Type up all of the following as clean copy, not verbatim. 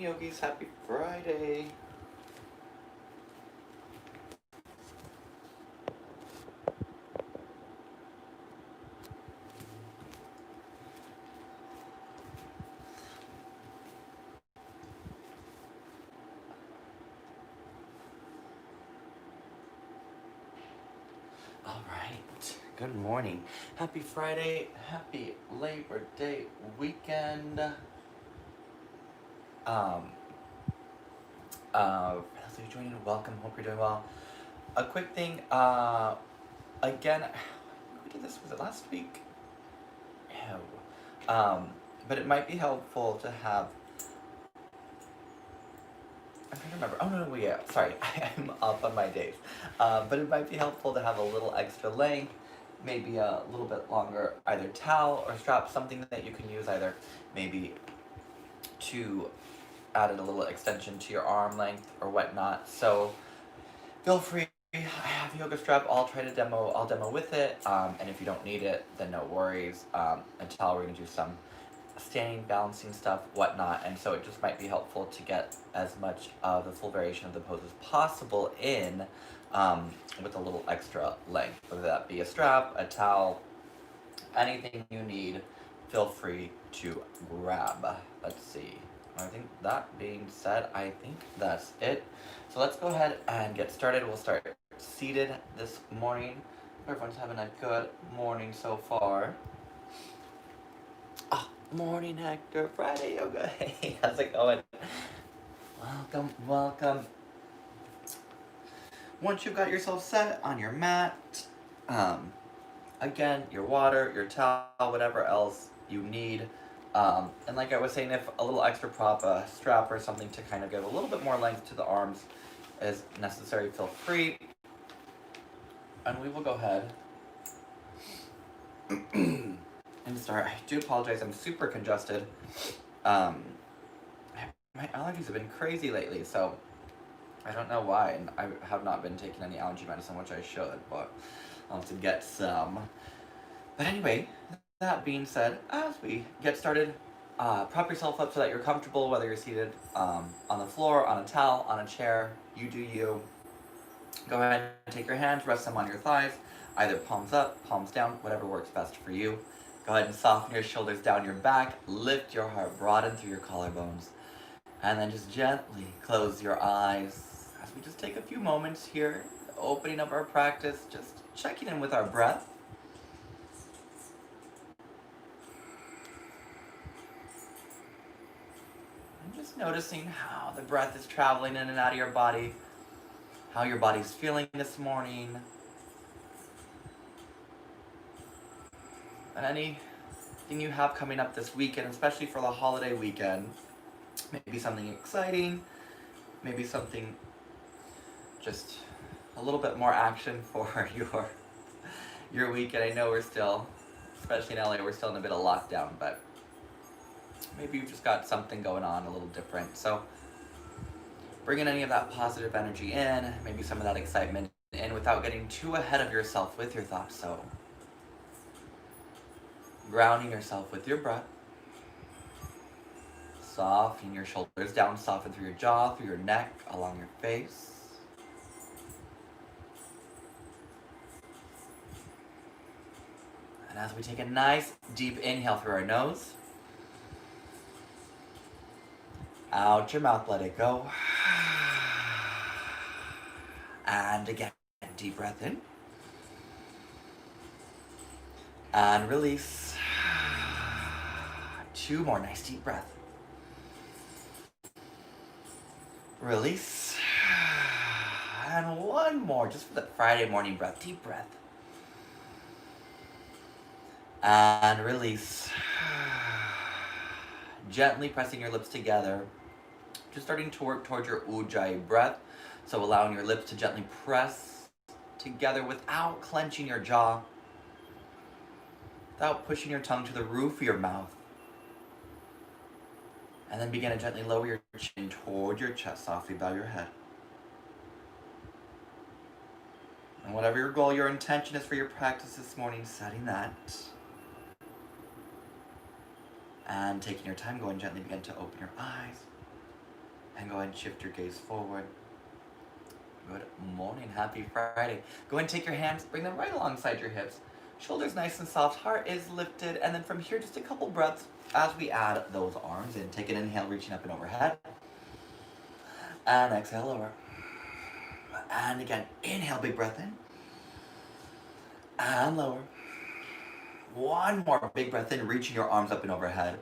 yogis, happy Friday. All right, good morning. Happy Friday, happy Labor Day weekend. So you're joining, welcome, hope you're doing well. A quick thing, again, we did this, was it last week? No. But it might be helpful to have, I'm trying to remember, oh no, yeah, sorry, I'm up on my days. But it might be helpful to have a little extra length, maybe a little bit longer, either towel or strap, something that you can use either maybe to added a little extension to your arm length or whatnot. So feel free. I have a yoga strap. I'll demo with it. And if you don't need it, then no worries. Until we're gonna do some standing, balancing stuff, whatnot. And so it just might be helpful to get as much of the full variation of the pose as possible in with a little extra length, whether that be a strap, a towel, anything you need. Feel free to grab. Let's see. I think that being said, I think that's it. So let's go ahead and get started. We'll start seated this morning. Everyone's having a good morning so far. Morning, Hector. Friday yoga. Hey, how's it going? Welcome, welcome. Once you've got yourself set on your mat, again, your water, your towel, whatever else you need. And like I was saying, if a little extra prop, a strap or something to kind of give a little bit more length to the arms is necessary, feel free. And we will go ahead and start. I do apologize, I'm super congested. My allergies have been crazy lately, so I don't know why, and I have not been taking any allergy medicine, which I should, but I'll have to get some. But anyway, that being said, as we get started, prop yourself up so that you're comfortable, whether you're seated on the floor, on a towel, on a chair, you do you. Go ahead and take your hands, rest them on your thighs, either palms up, palms down, whatever works best for you. Go ahead and soften your shoulders down your back, lift your heart, broaden through your collarbones, and then just gently close your eyes as we just take a few moments here, opening up our practice, just checking in with our breath. Just noticing how the breath is traveling in and out of your body, how your body's feeling this morning, and anything you have coming up this weekend, especially for the holiday weekend. Maybe something exciting, maybe something just a little bit more action for your weekend. I know we're still, especially in LA, we're still in a bit of lockdown, but maybe you've just got something going on a little different. So bringing any of that positive energy in, maybe some of that excitement in without getting too ahead of yourself with your thoughts. So grounding yourself with your breath. Softening your shoulders down, soften through your jaw, through your neck, along your face. And as we take a nice deep inhale through our nose, out your mouth, let it go. And again, deep breath in. And release. 2 more, nice deep breath. Release. And 1 more, just for the Friday morning breath, deep breath. And release. Gently pressing your lips together. Just starting to work towards your Ujjayi breath. So allowing your lips to gently press together without clenching your jaw. Without pushing your tongue to the roof of your mouth. And then begin to gently lower your chin toward your chest. Softly bow your head. And whatever your goal, your intention is for your practice this morning, setting that. And taking your time, go and gently begin to open your eyes. And go ahead and shift your gaze forward. Good morning, happy Friday. Go ahead and take your hands, bring them right alongside your hips. Shoulders nice and soft, heart is lifted, and then from here, just a couple breaths as we add those arms in. Take an inhale, reaching up and overhead. And exhale, lower. And again, inhale, big breath in. And lower. One more big breath in, reaching your arms up and overhead.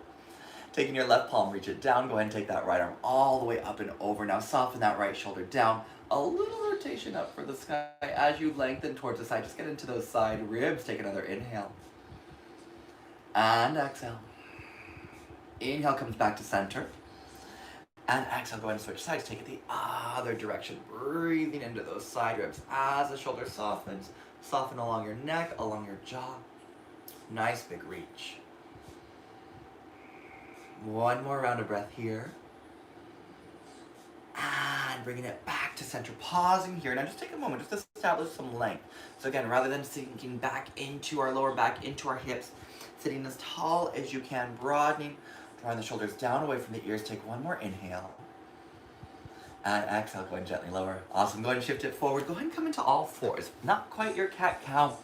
Taking your left palm, reach it down. Go ahead and take that right arm all the way up and over. Now soften that right shoulder down. A little rotation up for the sky as you lengthen towards the side. Just get into those side ribs. Take another inhale. And exhale. Inhale comes back to center. And exhale, go ahead and switch sides. Take it the other direction. Breathing into those side ribs as the shoulder softens. Soften along your neck, along your jaw. Nice big reach. One more round of breath here. And bringing it back to center. Pausing here. Now just take a moment just to establish some length. So again, rather than sinking back into our lower back, into our hips, sitting as tall as you can, broadening, drawing the shoulders down away from the ears. Take one more inhale. And exhale, go ahead and gently lower. Awesome, go ahead and shift it forward. Go ahead and come into all fours. Not quite your cat-cow.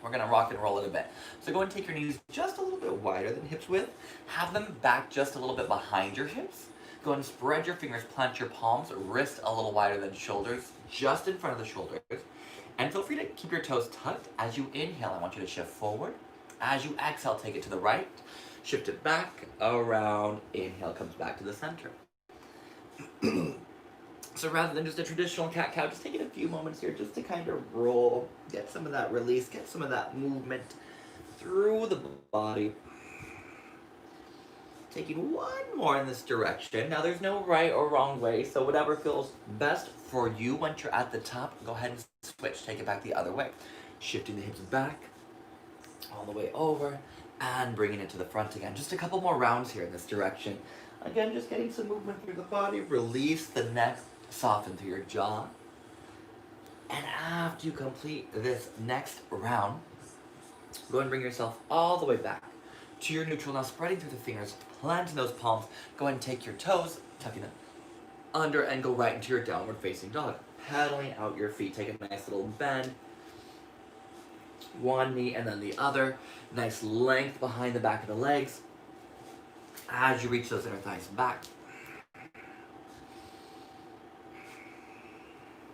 We're gonna rock and roll it a bit. So go ahead and take your knees just a little bit wider than hips width. Have them back just a little bit behind your hips. Go ahead and spread your fingers, plant your palms, wrist a little wider than shoulders, just in front of the shoulders. And feel free to keep your toes tucked. As you inhale, I want you to shift forward. As you exhale, take it to the right. Shift it back, around, inhale comes back to the center. So rather than just a traditional cat-cow, just taking a few moments here just to kind of roll, get some of that release, get some of that movement through the body. Taking one more in this direction. Now there's no right or wrong way, so whatever feels best for you. Once you're at the top, go ahead and switch. Take it back the other way. Shifting the hips back, all the way over, and bringing it to the front again. Just a couple more rounds here in this direction. Again, just getting some movement through the body. Release the neck, soften through your jaw. And after you complete this next round, go and bring yourself all the way back to your neutral. Now spreading through the fingers, planting those palms. Go ahead and take your toes, tucking them under, and go right into your downward facing dog. Pedaling out your feet. Take a nice little bend. One knee and then the other. Nice length behind the back of the legs as you reach those inner thighs back.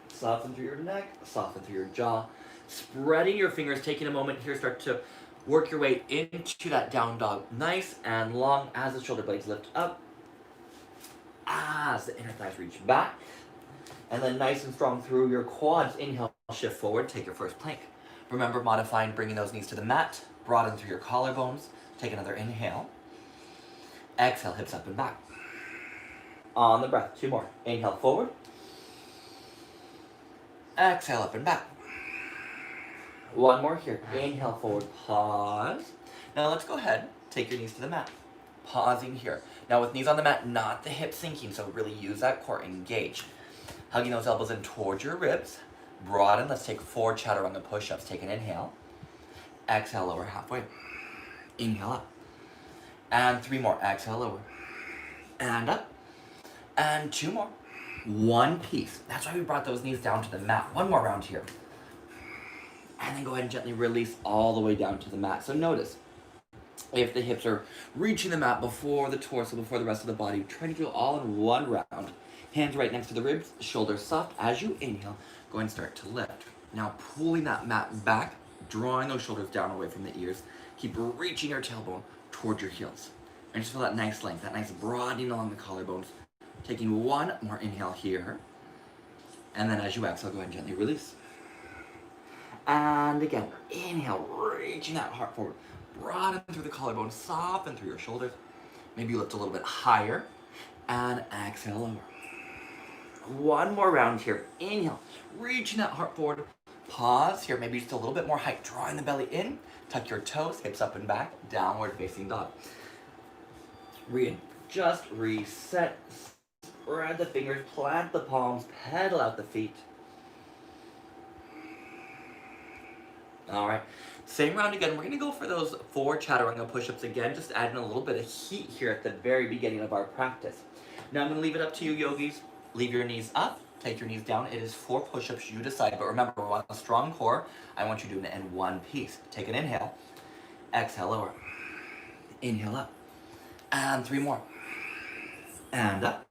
Soften through your neck, soften through your jaw. Spreading your fingers, taking a moment here, start to work your way into that down dog. Nice and long as the shoulder blades lift up. As the inner thighs reach back. And then nice and strong through your quads. Inhale, shift forward, take your first plank. Remember modifying, bringing those knees to the mat. Broaden through your collarbones. Take another inhale. Exhale, hips up and back. On the breath, two more. Inhale forward. Exhale up and back. One more here. Inhale forward, pause. Now let's go ahead, take your knees to the mat. Pausing here. Now with knees on the mat, not the hips sinking, so really use that core, engage. Hugging those elbows in towards your ribs. Broaden, let's take 4 chaturanga push-ups. Take an inhale. Exhale, lower halfway. Inhale up. And 3 more, exhale, lower. And up. And 2 more. One piece. That's why we brought those knees down to the mat. One more round here. And then go ahead and gently release all the way down to the mat. So notice, if the hips are reaching the mat before the torso, before the rest of the body, try to do it all in one round. Hands right next to the ribs, shoulders soft. As you inhale, go ahead and start to lift. Now pulling that mat back, drawing those shoulders down away from the ears. Keep reaching your tailbone towards your heels. And just feel that nice length, that nice broadening along the collarbones. Taking one more inhale here. And then as you exhale, go ahead and gently release. And again, inhale, reaching that heart forward. Broaden through the collarbone, soften through your shoulders. Maybe you lift a little bit higher. And exhale, lower. One more round here. Inhale, reaching that heart forward. Pause here, maybe just a little bit more height. Drawing the belly in. Tuck your toes, hips up and back. Downward facing dog. Just reset. Spread the fingers, plant the palms, pedal out the feet. All right, same round again. We're gonna go for those 4 chaturanga push-ups again, just adding a little bit of heat here at the very beginning of our practice. Now I'm going to leave it up to you, yogis. Leave your knees up, take your knees down. It is 4 push-ups, you decide. But remember, we want a strong core. I want you doing it in one piece. Take an inhale, exhale, lower. Inhale up, and 3 more. And up,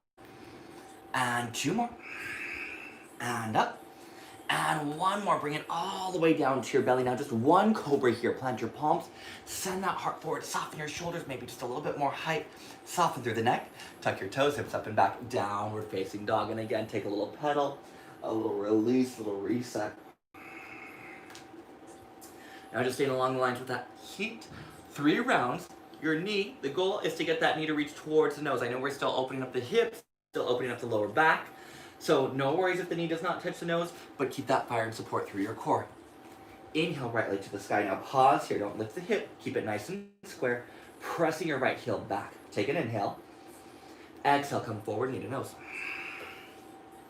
and 2 more. And up, and 1 more. Bring it all the way down to your belly. Now just 1 cobra here. Plant your palms, send that heart forward, soften your shoulders, maybe just a little bit more height. Soften through the neck, tuck your toes, hips up and back, downward facing dog. And again, take a little pedal, a little release, a little reset. Now just staying along the lines with that heat. 3 rounds. Your knee, the goal is to get that knee to reach towards the nose. I know we're still opening up the hips, still opening up the lower back. So no worries if the knee does not touch the nose, but keep that fire and support through your core. Inhale, right leg to the sky. Now pause here, don't lift the hip. Keep it nice and square. Pressing your right heel back. Take an inhale. Exhale, come forward, knee to nose.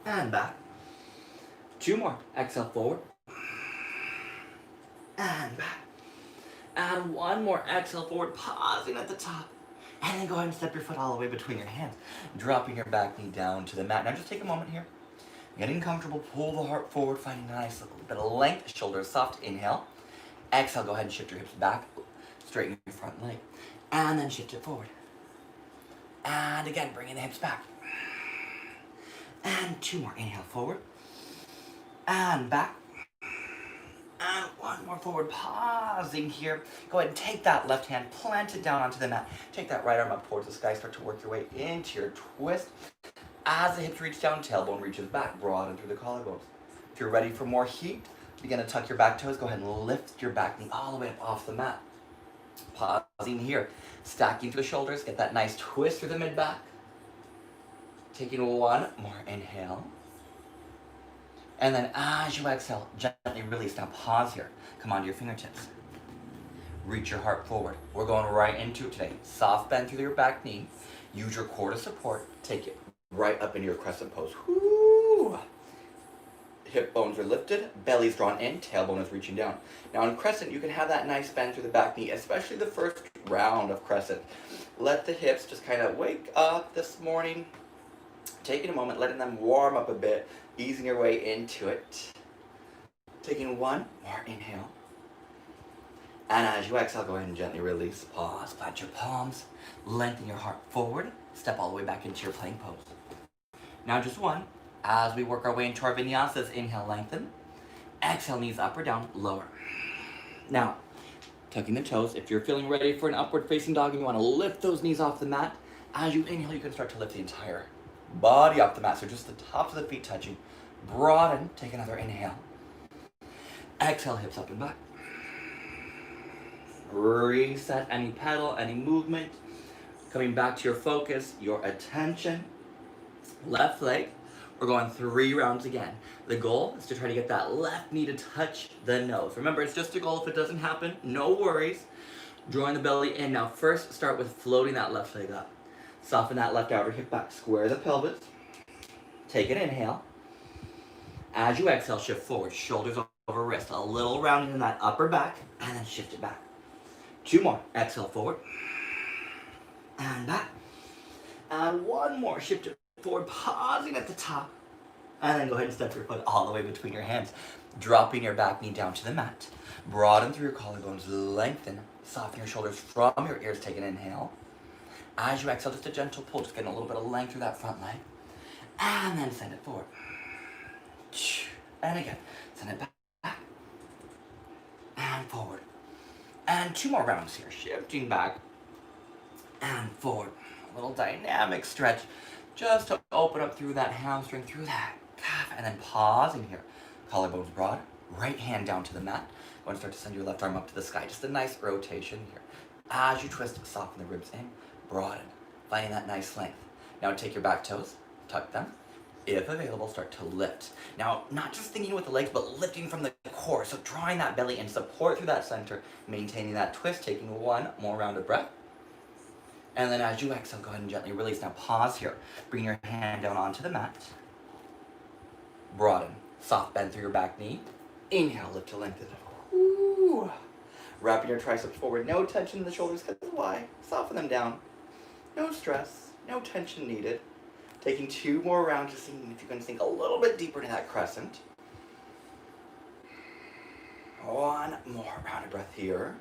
And back. 2 more. Exhale, forward. And back. And 1 more. Exhale, forward, pausing at the top. And then go ahead and step your foot all the way between your hands. Dropping your back knee down to the mat. Now just take a moment here. Getting comfortable, pull the heart forward, find a nice little bit of length. Shoulders soft, inhale. Exhale, go ahead and shift your hips back. Straighten your front leg. And then shift it forward. And again, bringing the hips back. And 2 more. Inhale, forward. And back. And 1 more forward, pausing here. Go ahead and take that left hand, plant it down onto the mat. Take that right arm up towards the sky. Start to work your way into your twist. As the hips reach down, tailbone reaches back, broaden through the collarbones. If you're ready for more heat, begin to tuck your back toes. Go ahead and lift your back knee all the way up off the mat. Pausing here, stacking to the shoulders. Get that nice twist through the mid-back. Taking 1 more inhale. And then as you exhale, gently release. Now pause here. Come onto your fingertips. Reach your heart forward. We're going right into it today. Soft bend through your back knee. Use your core to support. Take it right up into your crescent pose. Woo! Hip bones are lifted, belly's drawn in, tailbone is reaching down. Now in crescent, you can have that nice bend through the back knee, especially the first round of crescent. Let the hips just kind of wake up this morning. Taking a moment, letting them warm up a bit, easing your way into it. Taking 1 more inhale. And as you exhale, go ahead and gently release. Pause, plant your palms, lengthen your heart forward, step all the way back into your plank pose. Now just 1. As we work our way into our vinyasas, inhale, lengthen. Exhale, knees up or down, lower. Now, tucking the toes. If you're feeling ready for an upward facing dog and you want to lift those knees off the mat, as you inhale, you can start to lift the entire body off the mat. So just the tops of the feet touching. Broaden, take another inhale. Exhale, hips up and back. Reset any pedal, any movement. Coming back to your focus, your attention. Left leg. We're going 3 rounds again. The goal is to try to get that left knee to touch the nose. Remember, it's just a goal. If it doesn't happen, no worries. Drawing the belly in. Now first, start with floating that left leg up. Soften that left outer hip back. Square the pelvis. Take an inhale. As you exhale, shift forward. Shoulders over wrist. A little rounding in that upper back. And then shift it back. 2 more. Exhale forward. And back. And 1 more. Shift it forward, pausing at the top. And then go ahead and step your foot all the way between your hands. Dropping your back knee down to the mat. Broaden through your collarbones. Lengthen. Soften your shoulders from your ears. Take an inhale. As you exhale, just a gentle pull. Just getting a little bit of length through that front leg. And then send it forward. And again. Send it back. And forward. And 2 more rounds here. Shifting back. And forward. A little dynamic stretch. Just to open up through that hamstring, through that calf, and then pausing here. Collarbones broad, right hand down to the mat. Go and start to send your left arm up to the sky. Just a nice rotation here. As you twist, soften the ribs in, broaden, finding that nice length. Now take your back toes, tuck them. If available, start to lift. Now, not just thinking with the legs, but lifting from the core. So drawing that belly in, support through that center, maintaining that twist, taking 1 more round of breath. And then as you exhale, go ahead and gently release. Now pause here. Bring your hand down onto the mat. Broaden. Soft bend through your back knee. Inhale, lift to lengthen. Ooh. Wrapping your triceps forward. No tension in the shoulders. Because why? Soften them down. No stress. No tension needed. Taking 2 more rounds, just seeing if you can sink a little bit deeper into that crescent. 1 more round of breath here.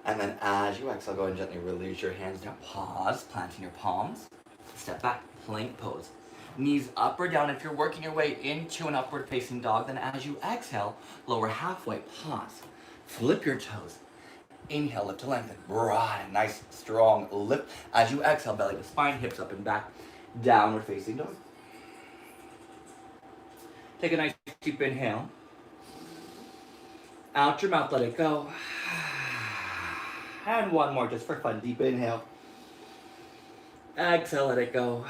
And then as you exhale, go and gently release your hands down. Pause, planting your palms. Step back, plank pose. Knees up or down. If you're working your way into an upward facing dog, then as you exhale, lower halfway, pause. Flip your toes. Inhale, lift to lengthen. Broaden, nice, strong lift. As you exhale, belly to spine, hips up and back. Downward facing dog. Take a nice deep inhale. Out your mouth, let it go. And 1 more just for fun. Deep inhale. Exhale, let it go.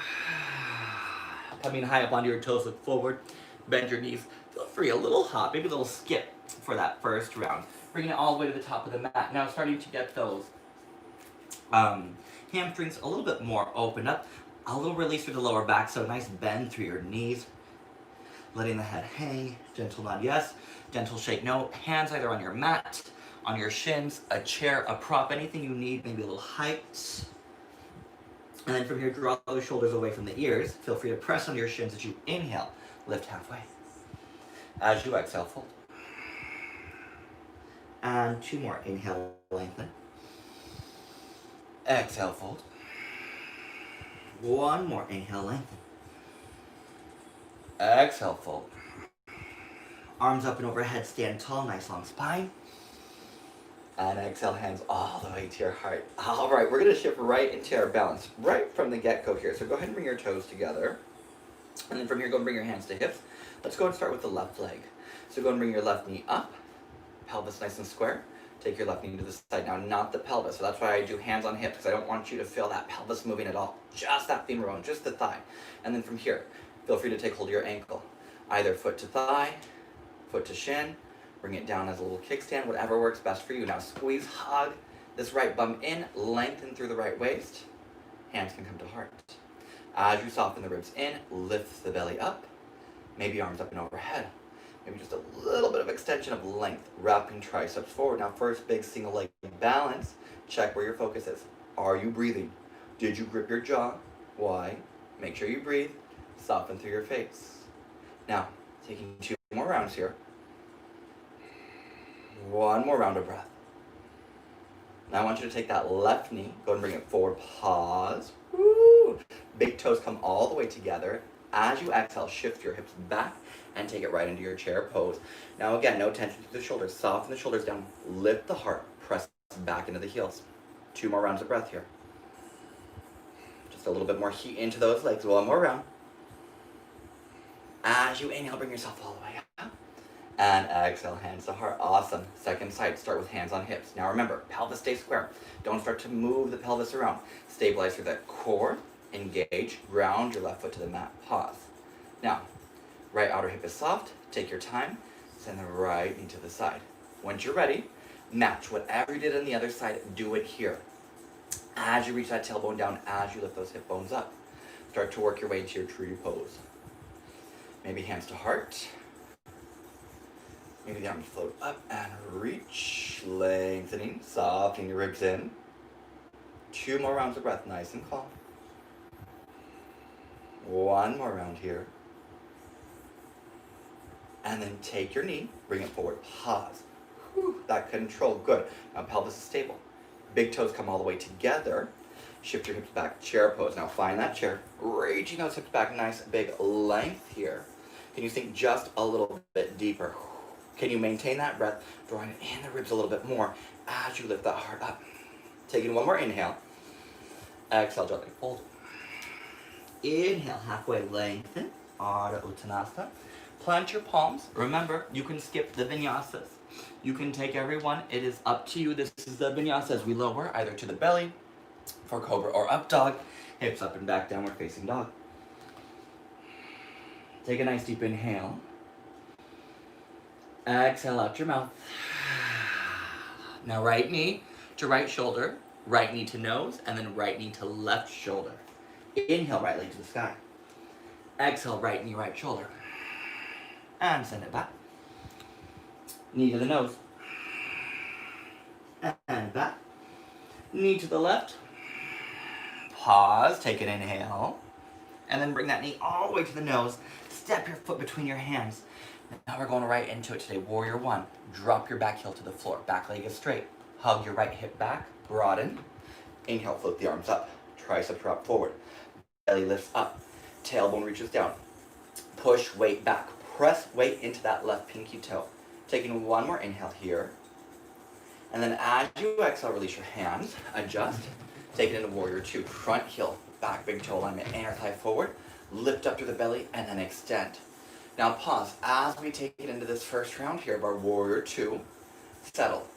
Coming high up onto your toes, look forward. Bend your knees. Feel free, a little hop, maybe a little skip for that first round. Bringing it all the way to the top of the mat. Now starting to get those hamstrings a little bit more opened up. A little release through the lower back, so a nice bend through your knees. Letting the head hang. Gentle nod, yes. Gentle shake, no. Hands either on your mat, on your shins, a chair, a prop, anything you need, maybe a little height. And then from here, draw those shoulders away from the ears. Feel free to press on your shins as you inhale. Lift halfway. As you exhale, fold. And 2 more. Inhale, lengthen. Exhale, fold. 1 more. Inhale, lengthen. Exhale, fold. Arms up and overhead, stand tall, nice long spine. And exhale, hands all the way to your heart. All right, we're gonna shift right into our balance right from the get-go here. So go ahead and bring your toes together. And then from here, go and bring your hands to hips. Let's go and start with the left leg. So go and bring your left knee up, pelvis nice and square. Take your left knee to the side. Now, not the pelvis, so that's why I do hands on hips, because I don't want you to feel that pelvis moving at all. Just that femur bone, just the thigh. And then from here, feel free to take hold of your ankle. Either foot to thigh, foot to shin, bring it down as a little kickstand, whatever works best for you. Now squeeze, hug this right bum in, lengthen through the right waist. Hands can come to heart. As you soften the ribs in, lift the belly up, maybe arms up and overhead. Maybe just a little bit of extension of length, wrapping triceps forward. Now first big single leg balance, check where your focus is. Are you breathing? Did you grip your jaw? Why? Make sure you breathe, soften through your face. Now, taking 2 more rounds here. 1 more round of breath. Now I want you to take that left knee, go and bring it forward, pause. Woo! Big toes come all the way together. As you exhale, shift your hips back and take it right into your chair pose. Now again, no tension through the shoulders. Soften the shoulders down, lift the heart, press back into the heels. 2 more rounds of breath here. Just a little bit more heat into those legs. 1 more round. As you inhale, bring yourself all the way up. And exhale, hands to heart. Awesome. Second side, start with hands on hips. Now remember, pelvis stays square. Don't start to move the pelvis around. Stabilize through that core. Engage. Ground your left foot to the mat. Pause. Now, right outer hip is soft. Take your time. Send the right knee to the side. Once you're ready, match whatever you did on the other side. Do it here. As you reach that tailbone down, as you lift those hip bones up, start to work your way into your tree pose. Maybe hands to heart. Maybe the arms float up and reach, lengthening, softening your ribs in. 2 more rounds of breath, nice and calm. 1 more round here. And then take your knee, bring it forward, pause. Whew, that control, good. Now pelvis is stable. Big toes come all the way together. Shift your hips back, chair pose. Now find that chair, reaching those hips back, nice big length here. Can you sink just a little bit deeper? Can you maintain that breath, drawing it in the ribs a little bit more as you lift that heart up? Taking 1 more inhale. Exhale, gently fold. Inhale, halfway lengthen, Ardha Uttanasana. Plant your palms. Remember, you can skip the vinyasas. You can take every one. It is up to you. This is the vinyasa as we lower either to the belly for cobra or up dog. Hips up and back, downward facing dog. Take a nice deep inhale. Exhale out your mouth. Now right knee to right shoulder, right knee to nose, and then right knee to left shoulder. Inhale, right leg to the sky. Exhale, right knee, right shoulder. And send it back. Knee to the nose. And back. Knee to the left. Pause, take an inhale, and then bring that knee all the way to the nose. Step your foot between your hands. Now we're going right into it today. Warrior one. Drop your back heel to the floor. Back leg is straight. Hug your right hip back. Broaden. Inhale, float the arms up. Tricep drop forward. Belly lifts up. Tailbone reaches down. Push weight back. Press weight into that left pinky toe. Taking one more inhale here. And then as you exhale, release your hands. Adjust. Take it into warrior two. Front heel. Back big toe alignment. Inner thigh forward. Lift up through the belly and then extend. Now pause as we take it into this first round here of our warrior two. Settle.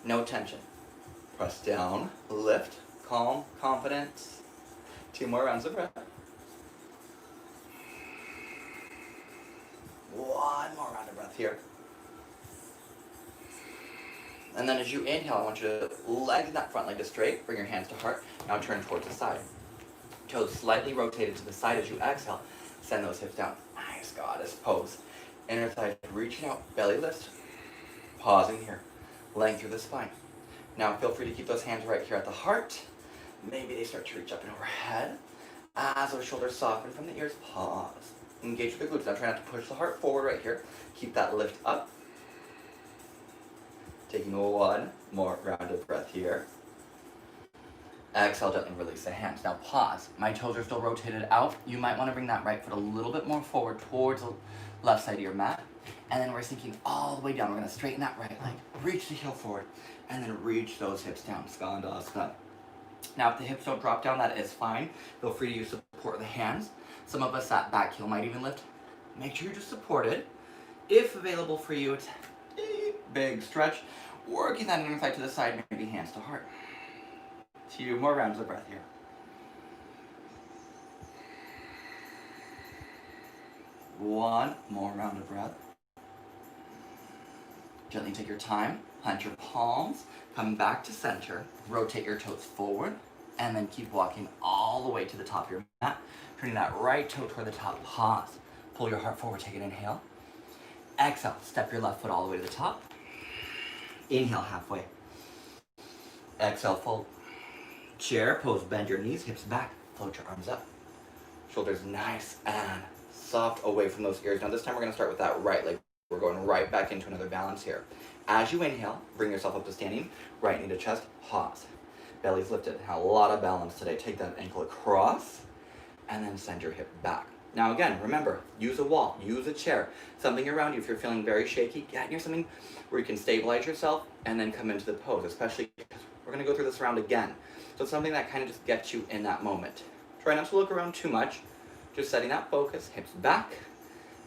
No tension. Press down. Lift. Calm. Confidence. 2 more rounds of breath. 1 more round of breath here. And then as you inhale, I want you to leg that front leg to straight. Bring your hands to heart. Now turn towards the side. Toes slightly rotated to the side as you exhale. Send those hips down. Nice goddess pose. Inner thigh reaching out. Belly lift. Pausing here. Length through the spine. Now feel free to keep those hands right here at the heart. Maybe they start to reach up and overhead. As those shoulders soften from the ears, pause. Engage with the glutes. Now try not to push the heart forward right here. Keep that lift up. Taking 1 more round of breath here. Exhale, gently release the hands. Now pause. My toes are still rotated out. You might want to bring that right foot a little bit more forward towards the left side of your mat. And then we're sinking all the way down. We're going to straighten that right leg. Reach the heel forward. And then reach those hips down. Skandasana. Now if the hips don't drop down, that is fine. Feel free to use support of the hands. Some of us, that back heel might even lift. Make sure you're just supported. If available for you, it's a big stretch. Working that inner thigh to the side, maybe hands to heart. 2 more rounds of breath here. One more round of breath. Gently take your time. Plant your palms. Come back to center. Rotate your toes forward. And then keep walking all the way to the top of your mat. Turning that right toe toward the top. Pause. Pull your heart forward. Take an inhale. Exhale. Step your left foot all the way to the top. Inhale halfway. Exhale, fold. Chair pose. Bend your knees, hips back. Float your arms up. Shoulders nice and soft away from those ears. Now this time we're going to start with that right leg. We're going right back into another balance here. As you inhale, bring yourself up to standing. Right knee to chest. Pause. Belly's lifted. Have a lot of balance today. Take that ankle across and then send your hip back. Now again, remember, use a wall, use a chair, something around you if you're feeling very shaky. Get near something where you can stabilize yourself and then come into the pose, especially because we're going to go through this round again. So it's something that kind of just gets you in that moment. Try not to look around too much. Just setting that focus, hips back,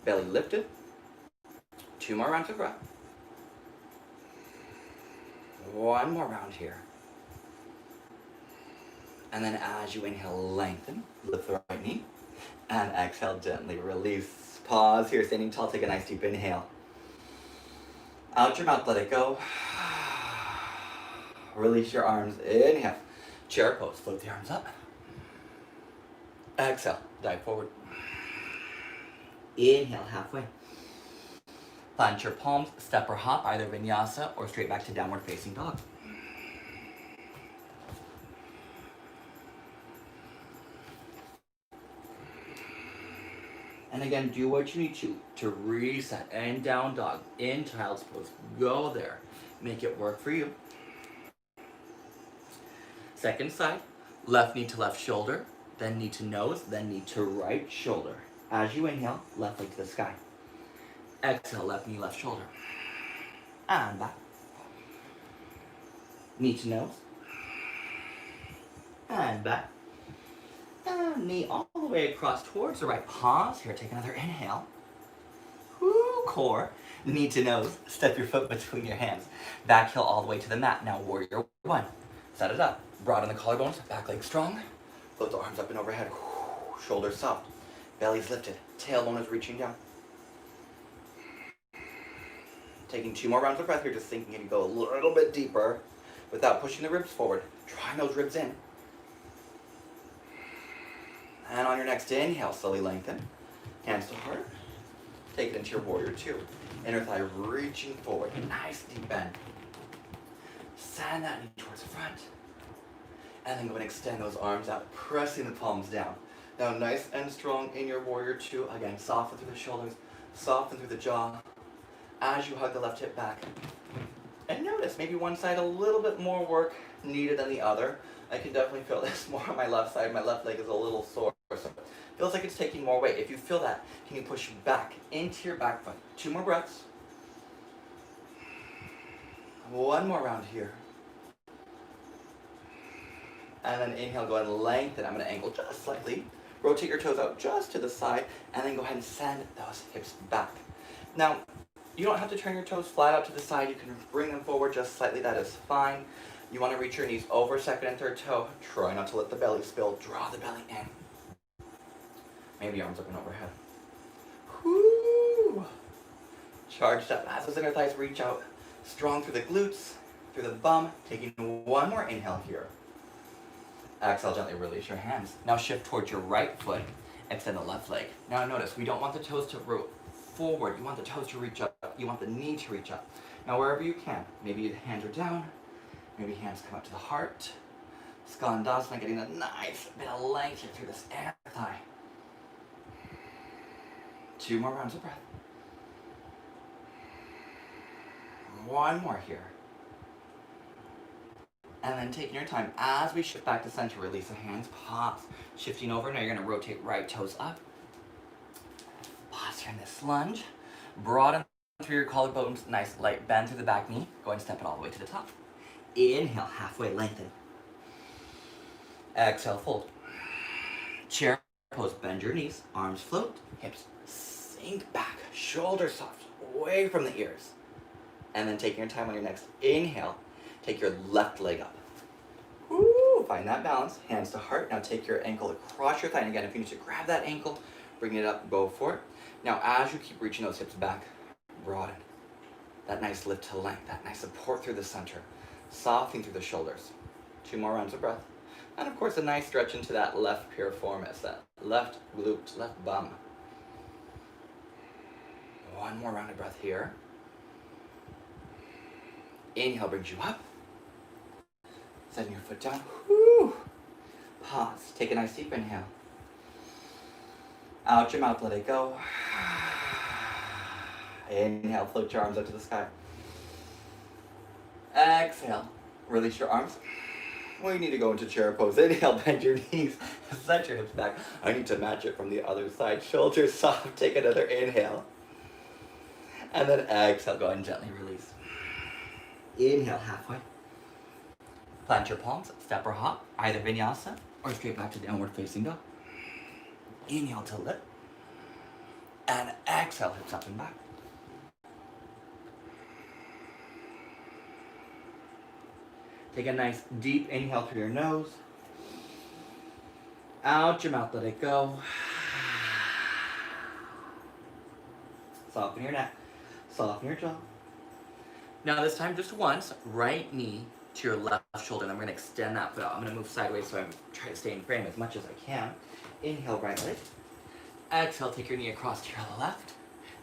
belly lifted. 2 more rounds of breath. 1 more round here. And then as you inhale, lengthen, lift the right knee. And exhale, gently release. Pause here, standing tall, take a nice deep inhale. Out your mouth, let it go. Release your arms, inhale. Chair pose, float the arms up. Exhale, dive forward. Inhale, halfway. Plant your palms, step or hop, either vinyasa or straight back to downward facing dog. And again, do what you need to reset and down dog in child's pose. Go there. Make it work for you. Second side, left knee to left shoulder, then knee to nose, then knee to right shoulder. As you inhale, left leg to the sky. Exhale, left knee, left shoulder. And back. Knee to nose. And back. And knee all the way across towards the right. Pause here, take another inhale. Woo, core. Knee to nose, step your foot between your hands. Back heel all the way to the mat. Now warrior one. Set it up. Broaden the collarbones, back leg strong. Float the arms up and overhead. Shoulders soft. Belly's lifted. Tailbone is reaching down. Taking 2 more rounds of breath here, just thinking you go a little bit deeper without pushing the ribs forward. Drawing those ribs in. And on your next inhale, slowly lengthen. Hands to heart. Take it into your warrior two. Inner thigh reaching forward. Nice deep bend. Send that knee towards the front. And then go and extend those arms out, pressing the palms down. Now nice and strong in your warrior two. Again, soften through the shoulders, soften through the jaw as you hug the left hip back. And notice, maybe one side a little bit more work needed than the other. I can definitely feel this more on my left side. My left leg is a little sore. So it feels like it's taking more weight. If you feel that, can you push back into your back foot? 2 more breaths. 1 more round here. And then inhale, go ahead and lengthen. I'm going to angle just slightly. Rotate your toes out just to the side. And then go ahead and send those hips back. Now, you don't have to turn your toes flat out to the side. You can bring them forward just slightly. That is fine. You want to reach your knees over second and third toe. Try not to let the belly spill. Draw the belly in. Maybe arms open overhead. Whoo! Charged up as those inner thighs reach out. Strong through the glutes, through the bum. Taking 1 more inhale here. Exhale, gently release your hands. Now shift towards your right foot. Extend the left leg. Now notice, we don't want the toes to root forward. You want the toes to reach up. You want the knee to reach up. Now wherever you can, maybe the hands are down. Maybe hands come up to the heart. Skandasana, getting a nice bit of length here through this inner thigh. 2 more rounds of breath. 1 more here. And then taking your time as we shift back to center, release the hands, pause. Shifting over, now you're gonna rotate right toes up. Pause here in this lunge. Broaden through your collarbones, nice light bend through the back knee. Go ahead and step it all the way to the top. Inhale, halfway lengthen. Exhale, fold. Chair pose, bend your knees, arms float, hips sink back, shoulders soft, away from the ears. And then taking your time on your next inhale, take your left leg up. Woo, find that balance, hands to heart. Now take your ankle across your thigh. And again, if you need to grab that ankle, bring it up, go for it. Now as you keep reaching those hips back, broaden. That nice lift to length, that nice support through the center, softening through the shoulders. 2 more rounds of breath. And of course, a nice stretch into that left piriformis, that left glute, left bum. 1 more round of breath here. Inhale brings you up. Setting your foot down. Whoo. Pause. Take a nice deep inhale. Out your mouth, let it go. Inhale, float your arms up to the sky. Exhale, release your arms. We need to go into chair pose. Inhale, bend your knees, set your hips back. I need to match it from the other side. Shoulders soft, take another inhale. And then exhale, go ahead and gently release. Inhale, halfway. Plant your palms, step or hop, either vinyasa or straight back to downward facing dog. Inhale to lift. And exhale, hips up and back. Take a nice deep inhale through your nose. Out your mouth, let it go. Soften your neck, soften your jaw. Now this time just once, right knee to your left shoulder. And I'm gonna extend that foot out. I'm gonna move sideways so I'm trying to stay in frame as much as I can. Inhale, right leg. Exhale, take your knee across to your left.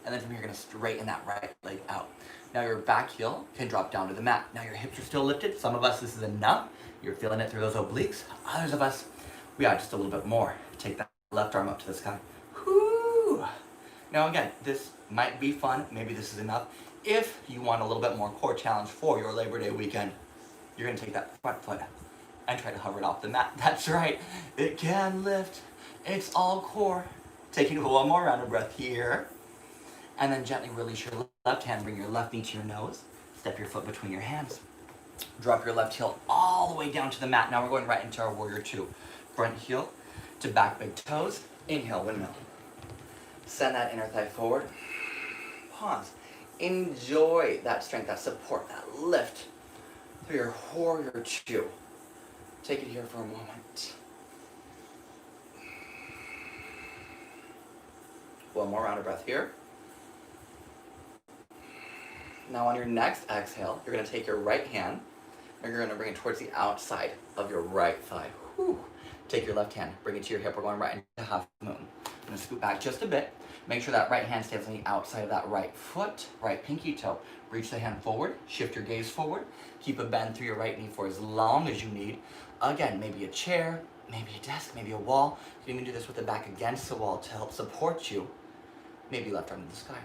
And then from here, you're gonna straighten that right leg out. Now your back heel can drop down to the mat. Now your hips are still lifted. Some of us, this is enough. You're feeling it through those obliques. Others of us, we got just a little bit more. Take that left arm up to the sky. Whoo! Now again, this might be fun. Maybe this is enough. If you want a little bit more core challenge for your Labor Day weekend, you're gonna take that front foot and try to hover it off the mat. That's right, it can lift. It's all core. Taking 1 more round of breath here. And then gently release your left hand, bring your left knee to your nose. Step your foot between your hands. Drop your left heel all the way down to the mat. Now we're going right into our warrior two. Front heel to back big toes. Inhale, windmill. Send that inner thigh forward. Pause. Enjoy that strength, that support, that lift through your warrior two. Take it here for a moment. 1 more round of breath here. Now on your next exhale, you're going to take your right hand and you're going to bring it towards the outside of your right thigh. Whew. Take your left hand, bring it to your hip. We're going right into half moon. I'm going to scoot back just a bit. Make sure that right hand stays on the outside of that right foot, right pinky toe. Reach the hand forward, shift your gaze forward. Keep a bend through your right knee for as long as you need. Again, maybe a chair, maybe a desk, maybe a wall. You can even do this with the back against the wall to help support you. Maybe left arm to the sky.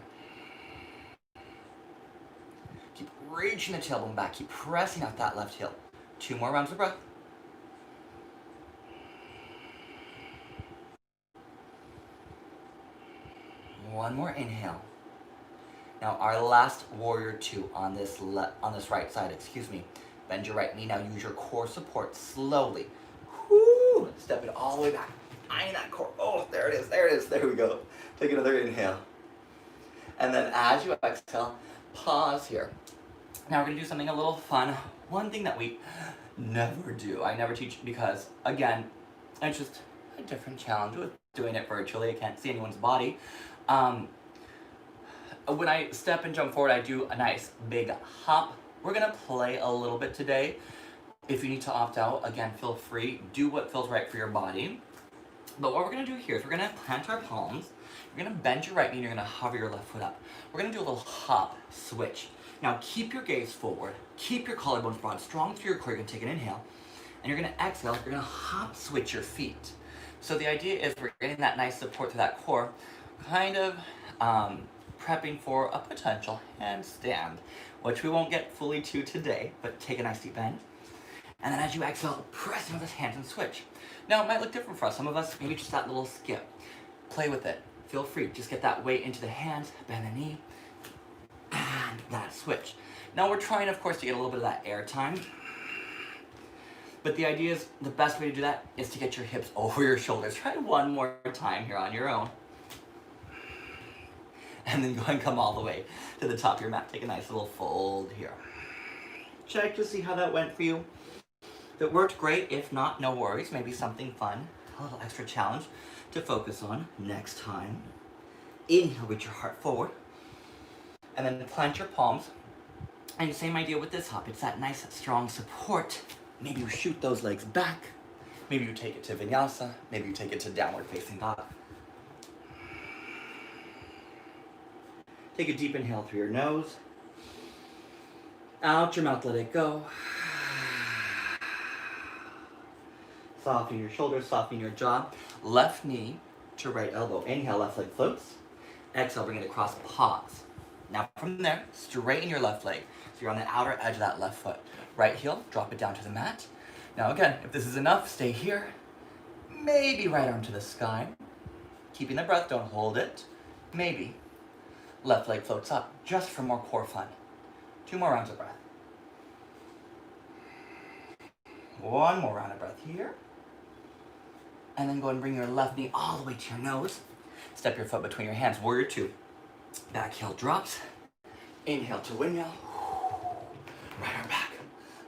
Keep reaching the tailbone back. Keep pressing out that left heel. 2 more rounds of breath. One more inhale. Now our last warrior 2 on this right side, excuse me. Bend your right knee. Now use your core support slowly. Whoo! Step it all the way back. Eyeing that core. Oh, there it is, there it is. There we go. Take another inhale. And then as you exhale, pause here. Now we're gonna do something a little fun. One thing that we never do, I never teach because, again, it's just a different challenge with doing it virtually. I can't see anyone's body. When I step and jump forward, I do a nice big hop. We're gonna play a little bit today. If you need to opt out, again, feel free. Do what feels right for your body. But what we're gonna do here is we're gonna plant our palms. You're gonna bend your right knee and you're gonna hover your left foot up. We're gonna do a little hop switch. Now keep your gaze forward. Keep your collarbones broad, strong through your core. You're gonna take an inhale. And you're gonna exhale. You're gonna hop switch your feet. So the idea is we're getting that nice support to that core, kind of prepping for a potential handstand, which we won't get fully to today, but take a nice deep bend. And then as you exhale, press into this hand and switch. Now it might look different for us. Some of us, maybe just that little skip. Play with it. Feel free. Just get that weight into the hands, bend the knee, and that switch. Now we're trying, of course, to get a little bit of that air time. But the idea is the best way to do that is to get your hips over your shoulders. Try one more time here on your own. And then go and come all the way to the top of your mat. Take a nice little fold here. Check to see how that went for you. If it worked, great. If not, no worries. Maybe something fun, a little extra challenge to focus on next time. Inhale, reach your heart forward. And then plant your palms. And the same idea with this hop. It's that nice, strong support. Maybe you shoot those legs back. Maybe you take it to vinyasa. Maybe you take it to downward facing dog. Take a deep inhale through your nose. Out your mouth, let it go. Soften your shoulders, soften your jaw. Left knee to right elbow. Inhale, left leg floats. Exhale, bring it across, pause. Now from there, straighten your left leg. So you're on the outer edge of that left foot. Right heel, drop it down to the mat. Now again, if this is enough, stay here. Maybe right arm to the sky. Keeping the breath, don't hold it. Maybe left leg floats up, just for more core fun. 2 more rounds of breath. 1 more round of breath here. And then go and bring your left knee all the way to your nose. Step your foot between your hands, warrior 2. Back heel drops. Inhale to windmill. Right arm back.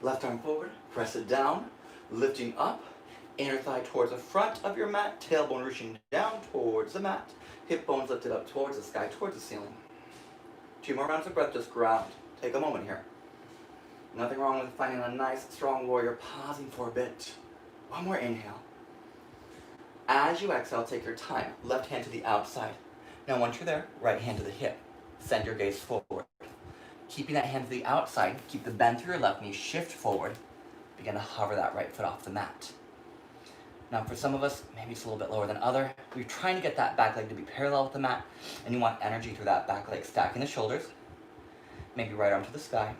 Left arm forward, press it down. Lifting up. Inner thigh towards the front of your mat. Tailbone reaching down towards the mat. Hip bones lifted up towards the sky, towards the ceiling. 2 more rounds of breath, just ground. Take a moment here. Nothing wrong with finding a nice, strong warrior, pausing for a bit. 1 more inhale. As you exhale, take your time. Left hand to the outside. Now once you're there, right hand to the hip. Send your gaze forward. Keeping that hand to the outside, keep the bend through your left knee, shift forward. Begin to hover that right foot off the mat. Now for some of us, maybe it's a little bit lower than other. You're trying to get that back leg to be parallel with the mat, and you want energy through that back leg, stacking the shoulders. Maybe right arm to the sky.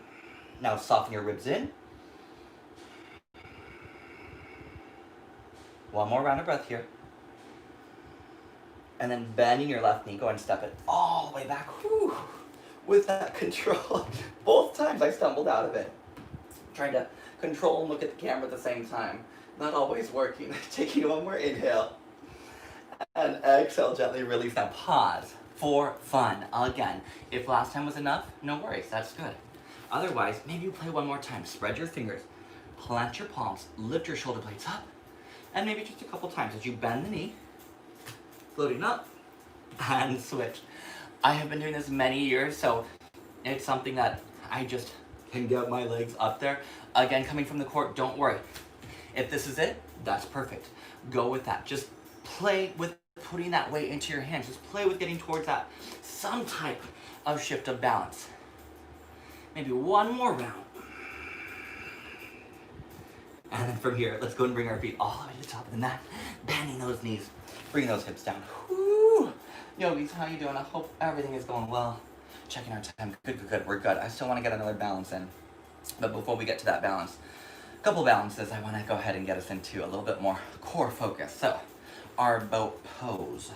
Now soften your ribs in. 1 more round of breath here. And then bending your left knee, go and step it all the way back. Whew. With that control. Both times I stumbled out of it. Trying to control and look at the camera at the same time. Not always working. Taking 1 more inhale. And exhale, gently release. Now pause for fun. Again, if last time was enough, no worries, that's good. Otherwise, maybe you play 1 more time. Spread your fingers, plant your palms, lift your shoulder blades up, and maybe just a couple times as you bend the knee, floating up, and switch. I have been doing this many years, so it's something that I just can get my legs up there. Again, coming from the court, don't worry. If this is it, that's perfect. Go with that. Just play with putting that weight into your hands. Just play with getting towards that, some type of shift of balance. Maybe one more round. And then from here, let's go and bring our feet all the way to the top of the mat, bending those knees, bringing those hips down. Woo! Yogis, how you doing? I hope everything is going well. Checking our time. Good, good, good. We're good. I still want to get another balance in. But before we get to that balance, a couple balances I want to go ahead and get us into a little bit more core focus. So, our boat pose.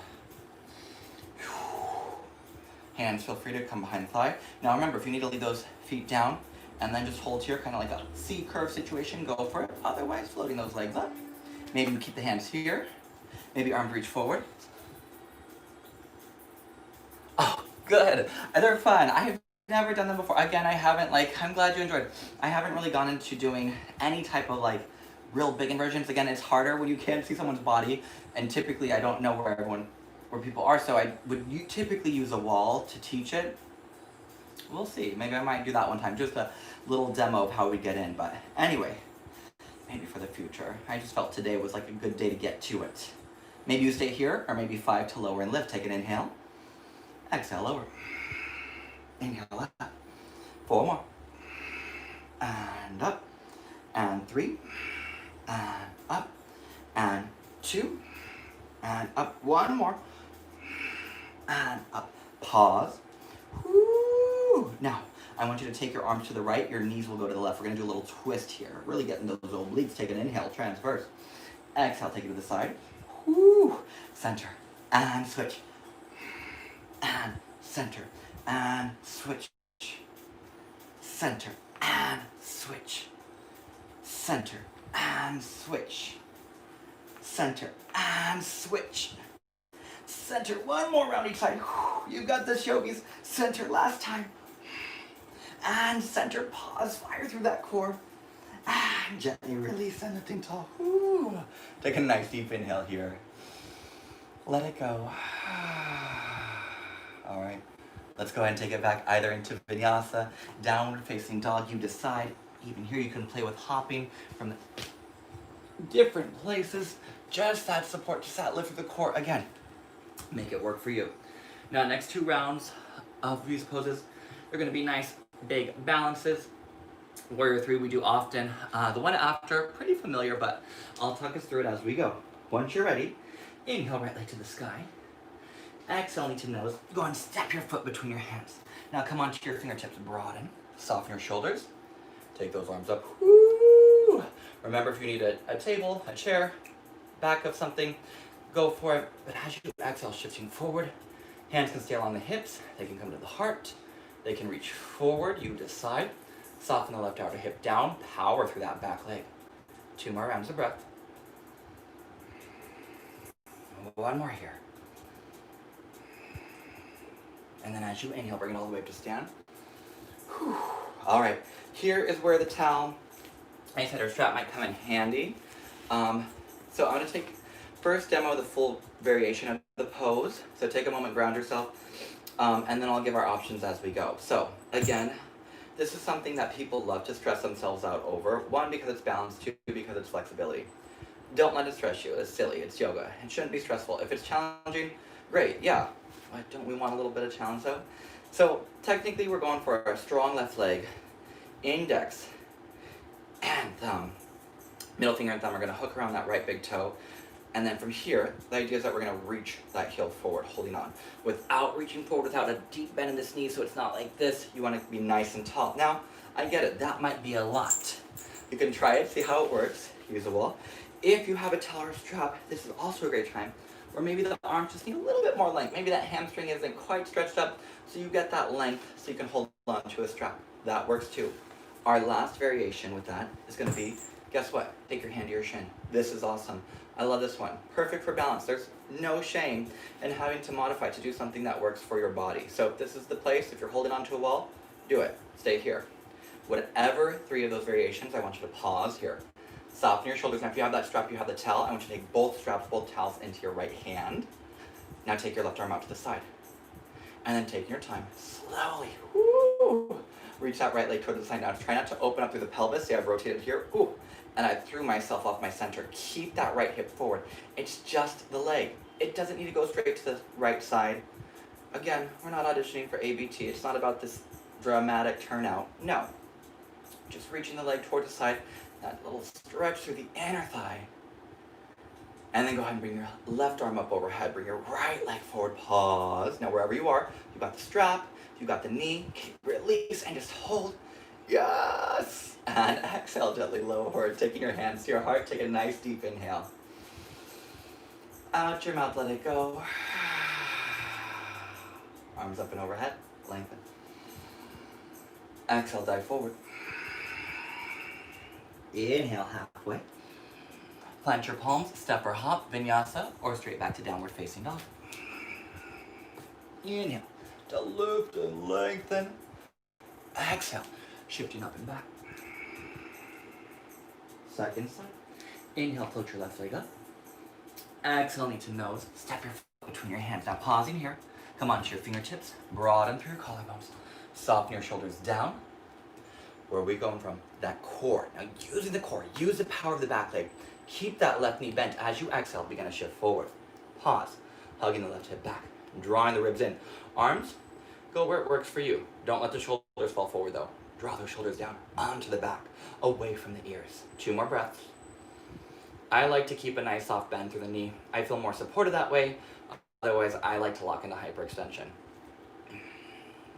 Hands feel free to come behind the thigh. Now remember, if you need to leave those feet down and then just hold here, kind of like a C curve situation, go for it. Otherwise, floating those legs up. Maybe we keep the hands here. Maybe arms reach forward. Oh, good. They're fun. I have never done them before. Again, I haven't, I'm glad you enjoyed. I haven't really gone into doing any type of real big inversions. Again, it's harder when you can't see someone's body, and typically I don't know where people are, so I would typically use a wall to teach it. We'll see. Maybe I might do that one time, just a little demo of how we get in. But anyway, maybe for the future. I just felt today was a good day to get to it. Maybe you stay here, or maybe 5 to lower and lift. Take an inhale. Exhale, lower. Inhale, up. 4 more. And up. And 3. And up. And 2. And up. 1 more. And up. Pause. Woo. Now, I want you to take your arms to the right. Your knees will go to the left. We're going to do a little twist here. Really getting those obliques. Take an inhale. Transverse. Exhale. Take it to the side. Woo. Center. And switch. And center. And switch. Center. And switch. Center. And switch. Center. And switch. Center. 1 more round each side. You got this, yogis. Center. Last time. And center. Pause. Fire through that core. And gently release anything tall. Woo. Take a nice deep inhale here. Let it go. All right. Let's go ahead and take it back either into vinyasa, downward facing dog. You decide. Even here you can play with hopping from the different places. Just that support, just that lift of the core. Again, make it work for you. Now, next 2 rounds of these poses, they're going to be nice big balances. Warrior 3 we do often. The one after, pretty familiar, but I'll talk us through it as we go. Once you're ready, inhale right leg to the sky. Exhale knee to nose. Go and step your foot between your hands. Now come onto your fingertips, broaden. Soften your shoulders. Take those arms up. Woo! Remember, if you need a table, a chair, back of something, go for it. But as you exhale, shifting forward, hands can stay along the hips. They can come to the heart. They can reach forward. You decide. Soften the left outer hip down. Power through that back leg. 2 more rounds of breath. 1 more here. And then as you inhale, bring it all the way up to stand. Whew. All right, here is where the towel, I said, or strap might come in handy. So I'm gonna first demo the full variation of the pose. So take a moment, ground yourself, and then I'll give our options as we go. So again, this is something that people love to stress themselves out over. 1, because it's balance. 2, because it's flexibility. Don't let it stress you. It's silly. It's yoga. It shouldn't be stressful. If it's challenging, great. Yeah. Why don't we want a little bit of challenge though? So technically we're going for a strong left leg, index and thumb. Middle finger and thumb are going to hook around that right big toe. And then from here, the idea is that we're going to reach that heel forward, holding on. Without reaching forward, without a deep bend in this knee, so it's not like this. You want to be nice and tall. Now, I get it. That might be a lot. You can try it, see how it works. Use a wall. If you have a towel or strap, this is also a great time. Or maybe the arms just need a little bit more length. Maybe that hamstring isn't quite stretched up, so you get that length so you can hold on to a strap. That works too. Our last variation with that is going to be, guess what? Take your hand to your shin. This is awesome. I love this one. Perfect for balance. There's no shame in having to modify to do something that works for your body. So if this is the place, if you're holding onto a wall, do it. Stay here. Whatever 3 of those variations, I want you to pause here. Soften your shoulders. Now if you have that strap, you have the towel. I want you to take both straps, both towels into your right hand. Now take your left arm out to the side. And then taking your time, slowly, woo, reach that right leg toward the side. Now try not to open up through the pelvis. See, I've rotated here, ooh, and I threw myself off my center. Keep that right hip forward. It's just the leg. it doesn't need to go straight to the right side. Again, we're not auditioning for ABT. It's not about this dramatic turnout. No. Just reaching the leg towards the side, that little stretch through the inner thigh. And then go ahead and bring your left arm up overhead. Bring your right leg forward. Pause. Now wherever you are, you got the strap, you got the knee, release and just hold. Yes! And exhale, gently lower. Taking your hands to your heart, take a nice deep inhale. Out your mouth, let it go. Arms up and overhead, lengthen. Exhale, dive forward. Inhale, halfway. Plant your palms, step or hop, vinyasa, or straight back to downward facing dog. Inhale, to lift and lengthen. Exhale, shifting up and back. Second side. Inhale, float your left leg up. Exhale, knee to nose. Step your foot between your hands. Now pausing here. Come onto your fingertips. Broaden through your collarbones. Soften your shoulders down. Where are we going from? That core. Now using the core, use the power of the back leg. Keep that left knee bent. As you exhale, begin to shift forward. Pause. Hugging the left hip back. Drawing the ribs in. Arms, go where it works for you. Don't let the shoulders fall forward though. Draw those shoulders down onto the back, away from the ears. 2 more breaths. I like to keep a nice soft bend through the knee. I feel more supported that way. Otherwise, I like to lock into hyperextension.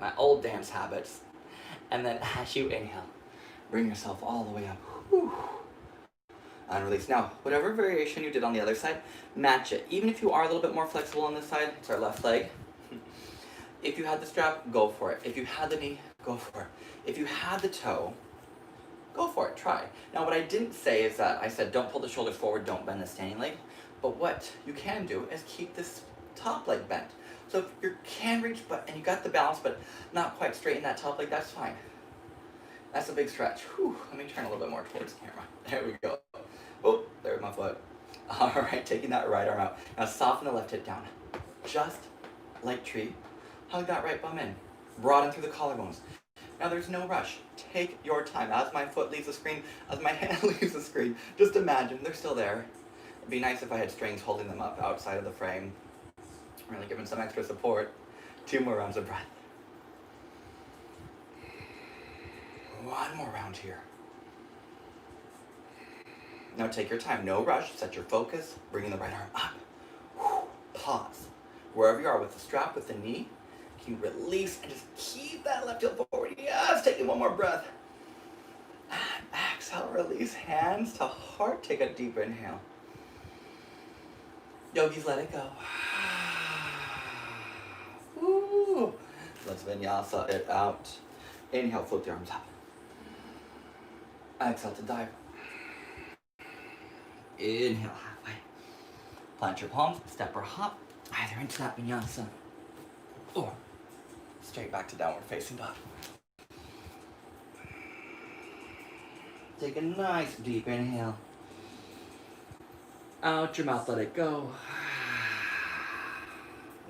My old dance habits. And then as you inhale, bring yourself all the way up. Whew. And release. Now, whatever variation you did on the other side, match it. Even if you are a little bit more flexible on this side, it's our left leg. If you had the strap, go for it. If you had the knee, go for it. If you had the toe, go for it, try. Now what I didn't say is that I said don't pull the shoulders forward, don't bend the standing leg. But what you can do is keep this top leg bent. So if you can reach, and you got the balance, but not quite straight in that top leg, that's fine. That's a big stretch. Whew, let me turn a little bit more towards the camera. There we go. Oh, there's my foot. All right, taking that right arm out. Now soften the left hip down. Just like tree. Hug that right bum in. Broaden through the collarbones. Now there's no rush. Take your time. As my foot leaves the screen, as my hand leaves the screen, just imagine they're still there. It'd be nice if I had strings holding them up outside of the frame. Really giving some extra support. 2 more rounds of breath. 1 more round here. Now take your time. No rush. Set your focus. Bringing the right arm up. Whew. Pause. Wherever you are with the strap, with the knee, you release and just keep that left heel forward. Yes, taking 1 more breath. And exhale, release, hands to heart. Take a deep inhale. Yogis, let it go. Woo. Let's vinyasa it out. Inhale, float the arms up. Exhale to dive. Inhale, halfway. Plant your palms, step or hop, either into that vinyasa or straight back to downward facing dog. Take a nice deep inhale. Out your mouth, let it go.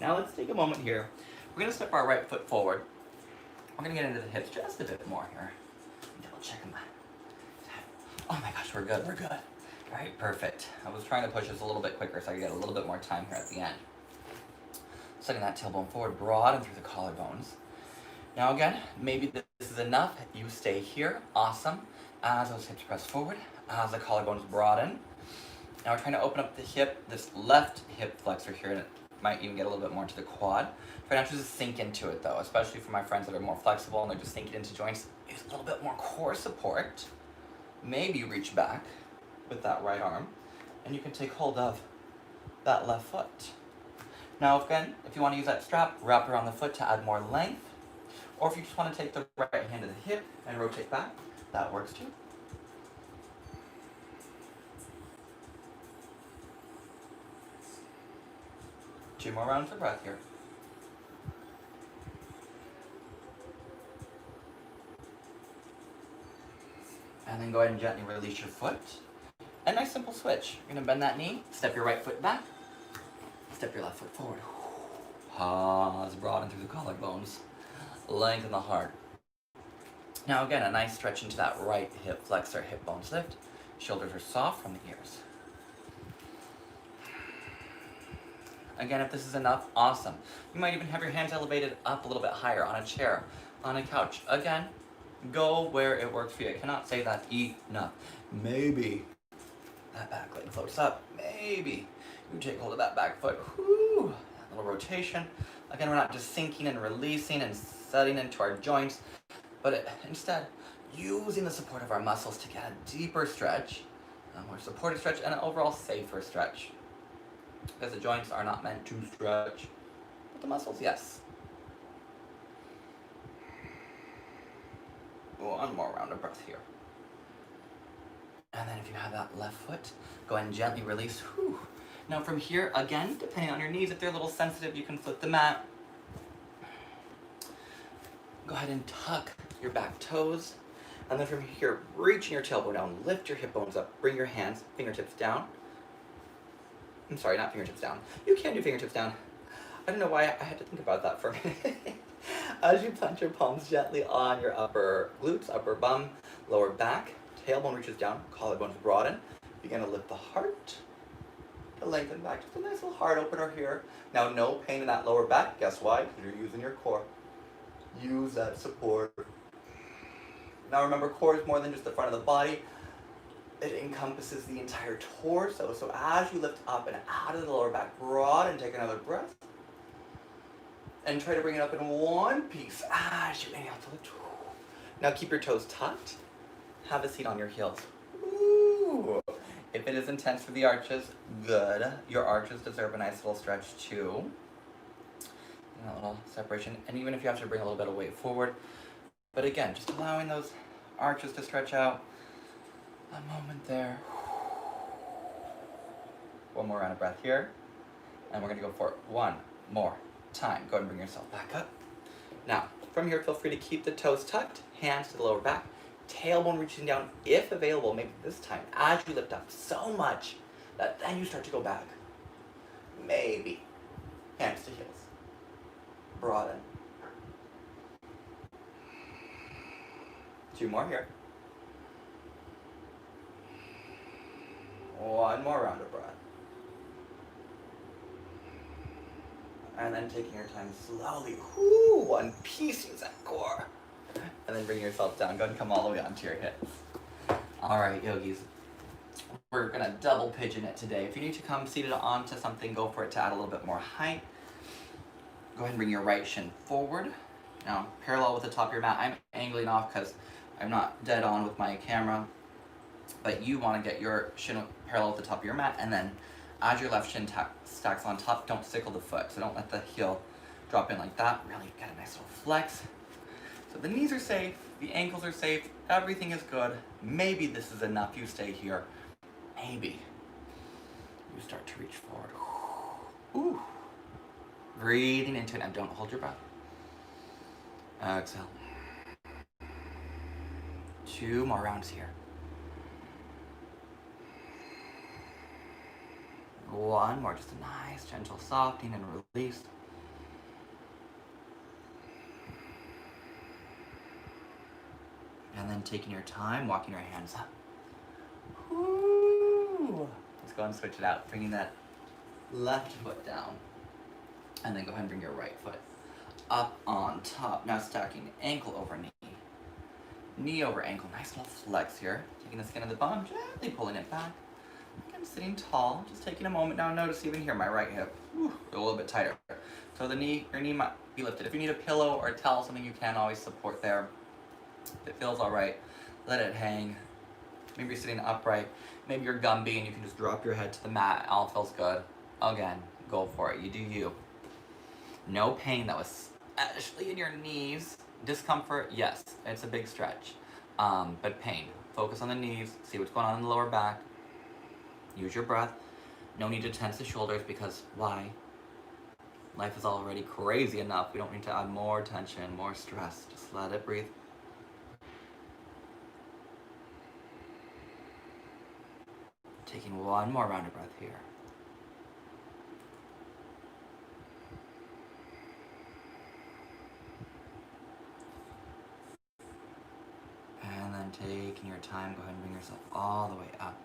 Now let's take a moment here. We're going to step our right foot forward. We're going to get into the hips just a bit more here. Double check them. Oh my gosh, we're good, we're good. All right, perfect. I was trying to push this a little bit quicker so I could get a little bit more time here at the end. Setting that tailbone forward, broaden through the collarbones. Now again, maybe this is enough. You stay here, awesome. As those hips press forward, as the collarbones broaden. Now we're trying to open up the hip, this left hip flexor here, and it might even get a little bit more to the quad. Try not to just sink into it though, especially for my friends that are more flexible and they're just sinking into joints. Use a little bit more core support. Maybe reach back with that right arm, and you can take hold of that left foot. Now again, if you want to use that strap, wrap around the foot to add more length, or if you just want to take the right hand to the hip and rotate back, that works too. Two more rounds of breath here. And then go ahead and gently release your foot. A nice simple switch. You're going to bend that knee, step your right foot back, step your left foot forward. Pause, broaden through the collarbones, lengthen the heart. Now again, a nice stretch into that right hip flexor, hip bones lift. Shoulders are soft from the ears. Again, if this is enough, awesome. You might even have your hands elevated up a little bit higher on a chair, on a couch. Again, go where it works for you. I cannot say that enough. Maybe that back leg floats up. Maybe you take hold of that back foot. Whoo, that little rotation. Again, we're not just sinking and releasing and setting into our joints, but instead using the support of our muscles to get a deeper stretch, a more supported stretch, and an overall safer stretch. Because the joints are not meant to stretch, but the muscles, yes. One more round of breath here. And then if you have that left foot, go ahead and gently release. Whew. Now from here, again, depending on your knees, if they're a little sensitive, you can flip the mat. Go ahead and tuck your back toes. And then from here, reaching your tailbone down, lift your hip bones up, bring your hands, fingertips down. I'm sorry, not fingertips down. You can do fingertips down. I don't know why I had to think about that for a minute. As you plant your palms gently on your upper glutes, upper bum, lower back, tailbone reaches down, collarbones broaden. Begin to lift the heart, to lengthen back. Just a nice little heart opener here. Now, no pain in that lower back. Guess why? Because you're using your core. Use that support. Now remember, core is more than just the front of the body. It encompasses the entire torso. So as you lift up and out of the lower back, broaden, take another breath. And try to bring it up in one piece as you inhale to lift. Now keep your toes tucked. Have a seat on your heels. Ooh. If it is intense for the arches, good. Your arches deserve a nice little stretch too. A little separation. And even if you have to bring a little bit of weight forward. But again, just allowing those arches to stretch out. A moment there. One more round of breath here. And we're going to go for it one more time. Go ahead and bring yourself back up. Now, from here, feel free to keep the toes tucked, hands to the lower back, tailbone reaching down if available, maybe this time, as you lift up so much that then you start to go back. Maybe hands to heels. Broaden. 2 more here. One more round of breath. And then taking your time slowly. One piece, use that core. And then bring yourself down. Go ahead and come all the way onto your hips. All right, yogis. We're gonna double pigeon it today. If you need to come seated onto something, go for it to add a little bit more height. Go ahead and bring your right shin forward. Now, parallel with the top of your mat. I'm angling off because I'm not dead on with my camera. But you want to get your shin parallel with the top of your mat, and then as your left shin stacks on top, don't sickle the foot. So don't let the heel drop in like that. Really get a nice little flex. So the knees are safe, the ankles are safe, everything is good. Maybe this is enough. You stay here. Maybe you start to reach forward. Ooh. Breathing into it. Now don't hold your breath. Exhale. 2 more rounds here. 1 more, just a nice gentle softening and release. And then taking your time, walking your hands up. Woo. Let's go and switch it out, bringing that left foot down. And then go ahead and bring your right foot up on top. Now stacking ankle over knee. Knee over ankle, nice little flex here. Taking the skin of the bum, gently pulling it back. Again, sitting tall, just taking a moment now. Notice even here, my right hip, a little bit tighter. So your knee might be lifted. If you need a pillow or a towel, something you can always support there. If it feels all right, let it hang. Maybe you're sitting upright. Maybe you're Gumby and you can just drop your head to the mat. All feels good. Again, go for it. You do you. No pain, that was especially in your knees. Discomfort, yes, it's a big stretch. But pain. Focus on the knees. See what's going on in the lower back. Use your breath. No need to tense the shoulders because why? Life is already crazy enough. We don't need to add more tension, more stress. Just let it breathe. Taking 1 more round of breath here. And then taking your time, go ahead and bring yourself all the way up.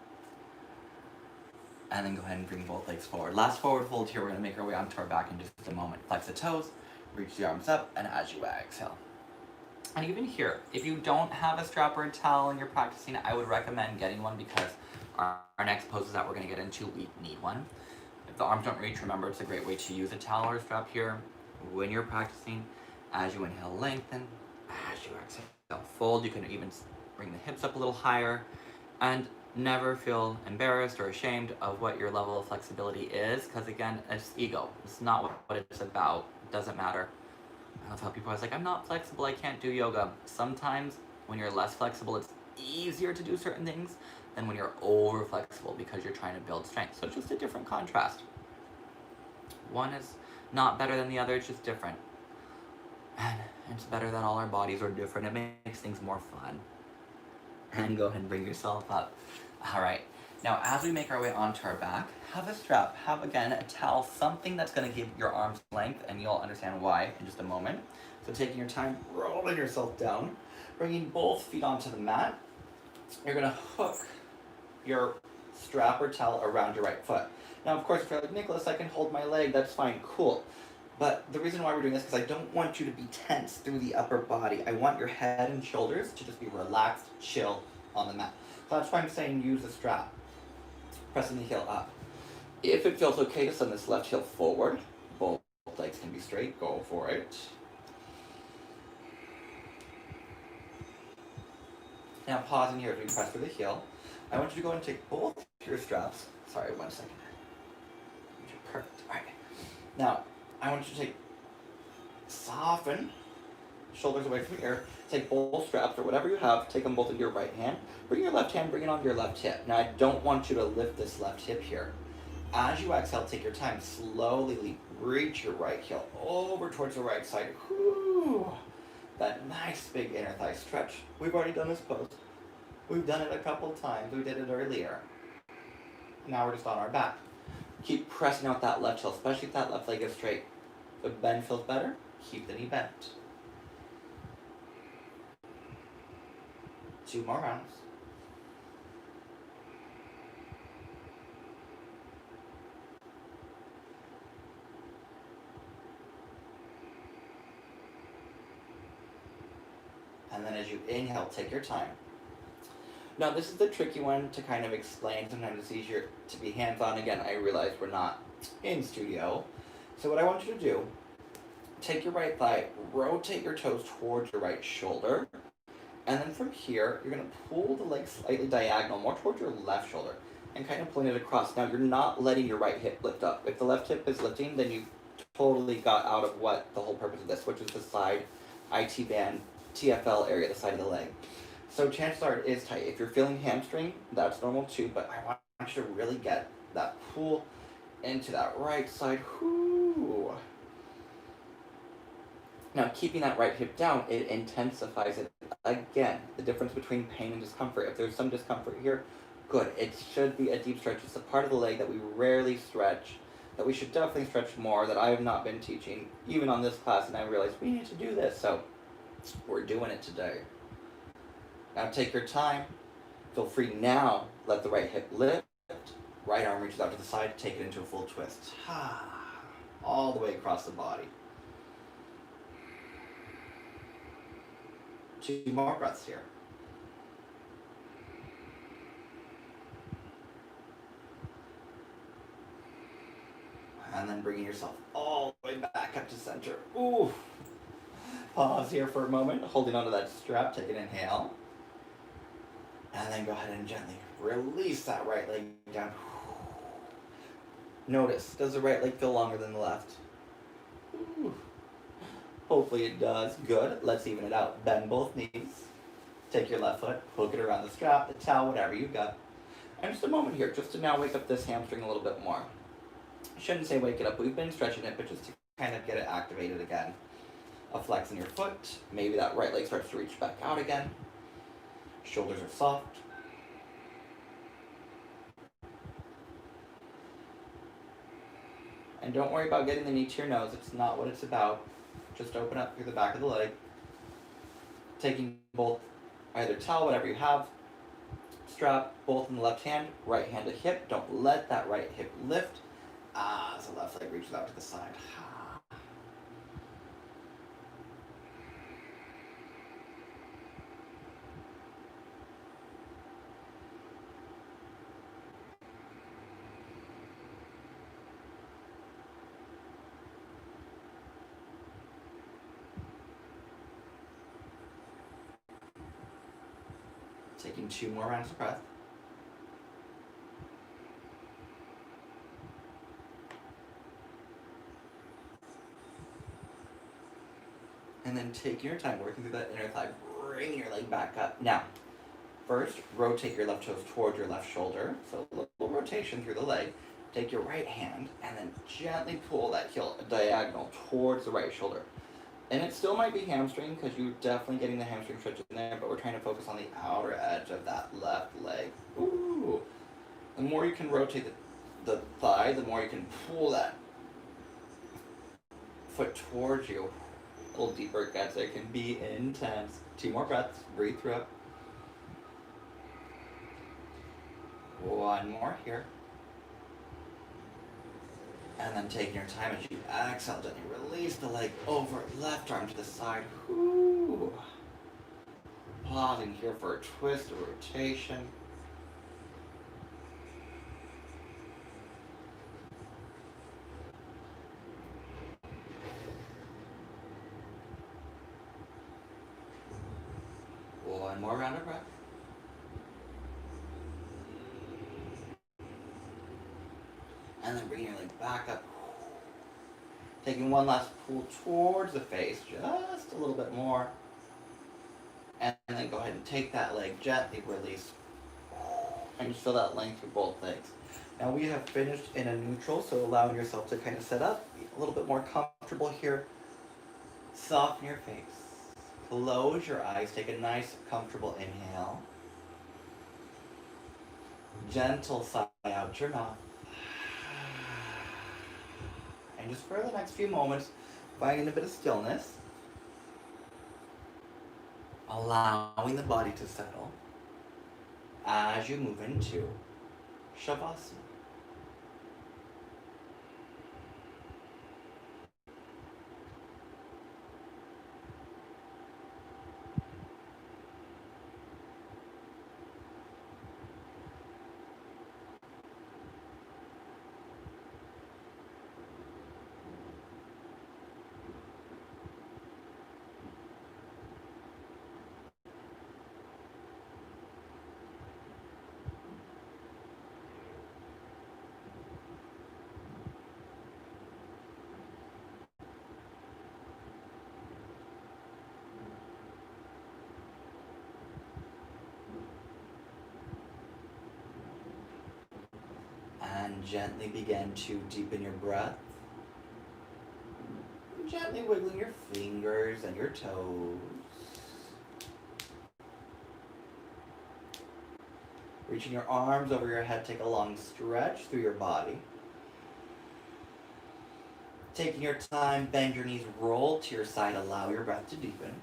And then go ahead and bring both legs forward. Last forward hold here, we're gonna make our way onto our back in just a moment. Flex the toes, reach the arms up, and as you exhale. And even here, if you don't have a strap or a towel and you're practicing, I would recommend getting one because our next poses that we're gonna get into, we need one. If the arms don't reach, remember it's a great way to use a towel or a strap here when you're practicing. As you inhale, lengthen. As you exhale, fold. You can even bring the hips up a little higher. And never feel embarrassed or ashamed of what your level of flexibility is, because again, it's ego. It's not what it's about. It doesn't matter. I'll tell people, I was like, I'm not flexible, I can't do yoga. Sometimes when you're less flexible, it's easier to do certain things than when you're over flexible because you're trying to build strength. So it's just a different contrast. One is not better than the other, it's just different. And it's better that all our bodies are different. It makes things more fun. And go ahead and bring yourself up. All right. Now, as we make our way onto our back, have a strap, have again a towel, something that's going to give your arms length, and you'll understand why in just a moment. So taking your time, rolling yourself down, bringing both feet onto the mat. You're going to hook your strap or towel around your right foot. Now, of course, if you're like, Nicholas, I can hold my leg, that's fine, cool. But the reason why we're doing this is because I don't want you to be tense through the upper body. I want your head and shoulders to just be relaxed, chill on the mat. So that's why I'm saying use the strap. Pressing the heel up. If it feels okay to send this left heel forward, both legs can be straight, go for it. Now pausing here as we press for the heel. I want you to go and take both your straps. Sorry, 1 second. Perfect. All right. Now, I want you to soften, shoulders away from the ear, take both straps or whatever you have, take them both in your right hand, bring your left hand, bring it onto your left hip. Now I don't want you to lift this left hip here. As you exhale, take your time, slowly reach your right heel over towards the right side. Whew. That nice big inner thigh stretch. We've already done this pose. We've done it a couple times, we did it earlier. Now we're just on our back. Keep pressing out that left heel, especially if that left leg is straight. If the bend feels better, keep the knee bent. 2 more rounds. And then as you inhale, take your time. Now this is the tricky one to kind of explain. Sometimes it's easier to be hands-on. Again, I realize we're not in studio. So what I want you to do, take your right thigh, rotate your toes towards your right shoulder. And then from here, you're going to pull the leg slightly diagonal, more towards your left shoulder, and kind of pulling it across. Now, you're not letting your right hip lift up. If the left hip is lifting, then you totally got out of what the whole purpose of this, which is the side IT band, TFL area, the side of the leg. So chances are it is tight. If you're feeling hamstring, that's normal too, but I want you to really get that pull into that right side. Whoo. Now, keeping that right hip down, it intensifies it. Again, the difference between pain and discomfort. If there's some discomfort here, good. It should be a deep stretch. It's a part of the leg that we rarely stretch, that we should definitely stretch more, that I have not been teaching, even on this class, and I realized we need to do this, so we're doing it today. Now take your time. Feel free now. Let the right hip lift. Right arm reaches out to the side. Take it into a full twist. All the way across the body. 2 more breaths here. And then bringing yourself all the way back up to center. Ooh. Pause here for a moment, holding onto that strap. Take an inhale. And then go ahead and gently release that right leg down. Notice, does the right leg feel longer than the left? Ooh. Hopefully it does. Good. Let's even it out. Bend both knees. Take your left foot, hook it around the strap, the towel, whatever you got. And just a moment here, just to now wake up this hamstring a little bit more. I shouldn't say wake it up. We've been stretching it, but just to kind of get it activated again. A flex in your foot. Maybe that right leg starts to reach back out again. Shoulders are soft. And don't worry about getting the knee to your nose. It's not what it's about. Just open up through the back of the leg. Taking both, either towel, whatever you have, strap, both in the left hand, right hand to hip. Don't let that right hip lift as the left leg reaches out to the side. Taking 2 more rounds of breath. And then taking your time working through that inner thigh, bring your leg back up. Now, first, rotate your left toes towards your left shoulder. So a little rotation through the leg. Take your right hand and then gently pull that heel diagonal towards the right shoulder. And it still might be hamstring because you're definitely getting the hamstring stretch in there, but we're trying to focus on the outer edge of that left leg. Ooh. The more you can rotate the thigh, the more you can pull that foot towards you. A little deeper it gets. It can be intense. 2 more breaths. Breathe through it. 1 more here. And then taking your time as you exhale, gently release the leg over, left arm to the side. Whoo. Pausing here for a twist or rotation. One more round of breath. And then bring your leg back up. Taking one last pull towards the face, just a little bit more. And then go ahead and take that leg, gently release. And just feel that length through both legs. Now we have finished in a neutral, so allowing yourself to kind of set up, be a little bit more comfortable here. Soften your face. Close your eyes, take a nice, comfortable inhale. Gentle sigh out your mouth. And just for the next few moments, finding a bit of stillness. Allowing the body to settle as you move into Shavasana. And gently begin to deepen your breath. Gently wiggling your fingers and your toes. Reaching your arms over your head, take a long stretch through your body. Taking your time, bend your knees, roll to your side, allow your breath to deepen.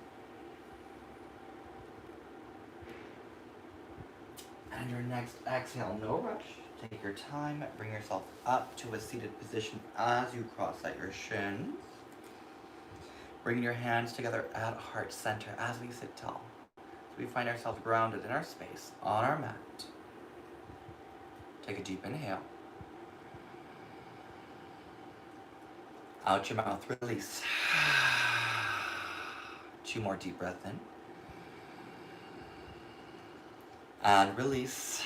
And your next exhale, no rush. Take your time, bring yourself up to a seated position as you cross out your shins. Bringing your hands together at heart center as we sit tall. So we find ourselves grounded in our space, on our mat. Take a deep inhale. Out your mouth, release. 2 more deep breaths in. And release.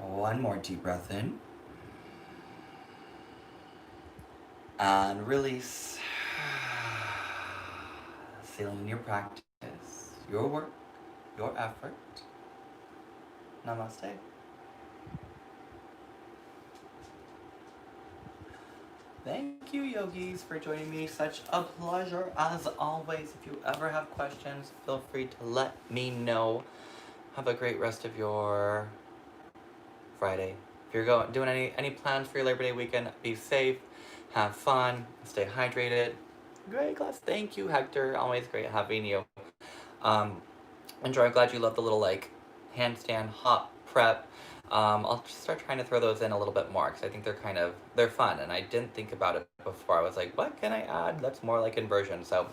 1 more deep breath in. And release. Sealing your practice, your work, your effort. Namaste. Thank you, yogis, for joining me. Such a pleasure as always. If you ever have questions, feel free to let me know. Have a great rest of your Friday. If you're doing any plans for your Labor Day weekend, be safe, have fun, stay hydrated. Great class. Thank you, Hector. Always great having you. enjoy. I'm glad you love the little like handstand hop prep. I'll just start trying to throw those in a little bit more because I think they're fun, and I didn't think about it before. I was like, what can I add that's more like inversion? So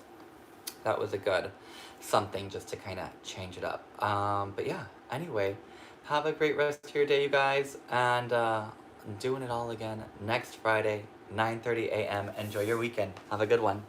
that was a good something just to kind of change it up. But yeah, anyway, have a great rest of your day, you guys, and I'm doing it all again next Friday, 9:30 a.m. Enjoy your weekend. Have a good one.